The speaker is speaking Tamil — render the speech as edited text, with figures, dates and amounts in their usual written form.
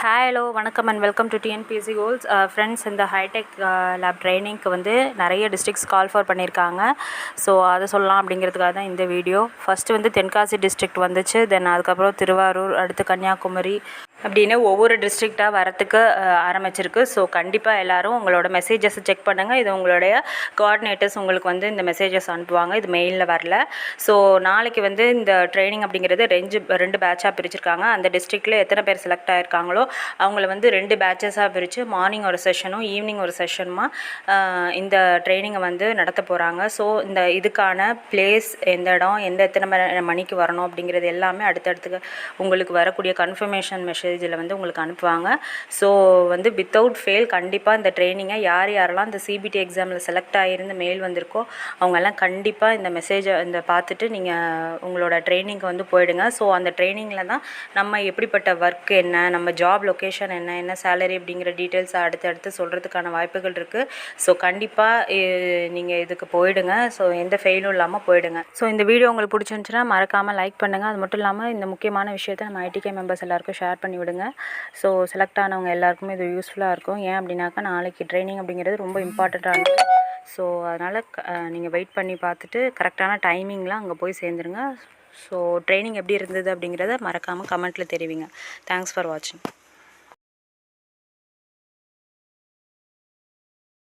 ஹாய் ஹலோ வணக்கம் and welcome to TNPSC goals friends. இந்த ஹைடெக் லேப் ட்ரைனிங்க்கு வந்து நிறைய டிஸ்ட்ரிக்ஸ் கால் ஃபார் பண்ணியிருக்காங்க. ஸோ அதை சொல்லலாம் அப்படிங்கிறதுக்காக தான் இந்த வீடியோ. ஃபஸ்ட்டு வந்து தென்காசி டிஸ்ட்ரிக்ட் வந்துச்சு, தென் அதுக்கப்புறம் திருவாரூர், அடுத்து கன்னியாகுமரி அப்படின்னு ஒவ்வொரு டிஸ்ட்ரிக்டாக வரத்துக்கு ஆரம்பிச்சிருக்கு. ஸோ கண்டிப்பாக எல்லோரும் உங்களோட மெசேஜஸை செக் பண்ணுங்கள். இது உங்களுடைய கோஆர்டினேட்டர்ஸ் உங்களுக்கு வந்து இந்த மெசேஜஸ் அனுப்புவாங்க, இது மெயிலில் வரல. ஸோ நாளைக்கு வந்து இந்த ட்ரைனிங் அப்படிங்கிறது ரெண்டு பேட்சாக பிரிச்சிருக்காங்க. அந்த டிஸ்ட்ரிக்டில் எத்தனை பேர் செலக்ட் ஆகிருக்காங்களோ அவங்கள வந்து 2 பேட்சஸாக பிரித்து மார்னிங் ஒரு செஷனும் ஈவினிங் ஒரு செஷனுமா இந்த ட்ரைனிங்கை வந்து நடத்த போகிறாங்க. ஸோ இதுக்கான பிளேஸ், எந்த இடம், எத்தனை மணிக்கு வரணும் அப்படிங்கிறது எல்லாமே அடுத்தடுத்து உங்களுக்கு வரக்கூடிய கன்ஃபர்மேஷன் மெசேஜில் வந்து உங்களுக்கு அனுப்புவாங்க. ஸோ வந்து வித்தவுட் ஃபெயில் கண்டிப்பாக இந்த ட்ரைனிங்கை யாரெல்லாம் இந்த சிபிடி எக்ஸாமில் செலக்ட் ஆகியிருந்து மெயில் வந்திருக்கோ அவங்கெல்லாம் கண்டிப்பாக இந்த மெசேஜை பார்த்துட்டு நீங்கள் உங்களோட ட்ரைனிங்க்கு வந்து போயிடுங்க. ஸோ அந்த ட்ரைனிங்கில் தான் நம்ம எப்படிப்பட்ட ஒர்க் என்ன, நம்ம ஜாப் லொக்கேஷன் என்ன சேலரி அப்படிங்கிற டீட்டெயில்ஸ் அடுத்தடுத்து சொல்கிறதுக்கான வாய்ப்புகள் இருக்குது. ஸோ கண்டிப்பாக நீங்கள் இதுக்கு போயிடுங்க. ஸோ எந்த ஃபெயிலும் இல்லாமல் போயிடுங்க. ஸோ இந்த வீடியோ உங்களுக்கு பிடிச்சிருந்துச்சுன்னா மறக்காமல் லைக் பண்ணுங்கள். அது மட்டும் இல்லாமல் இந்த முக்கியமான விஷயத்தை நம்ம ஐடிகே மெம்பர்ஸ் எல்லாருக்கும் ஷேர் பண்ணி விடுங்க. ஸோ செலக்ட் ஆனவங்க எல்லாருக்குமே இது யூஸ்ஃபுல்லாக இருக்கும். ஏன் அப்படின்னாக்கா நாளைக்கு ட்ரைனிங் அப்படிங்கிறது ரொம்ப இம்பார்ட்டண்ட்டானது. ஸோ அதனால் நீங்கள் வெயிட் பண்ணி பார்த்துட்டு கரெக்டான டைமிங்லாம் அங்கே போய் சேர்ந்துருங்க. ஸோ ட்ரைனிங் எப்படி இருந்தது அப்படிங்கிறத மறக்காமல் கமெண்ட்டில் தெரிவிங்க. தேங்க்ஸ் ஃபார் வாட்சிங்.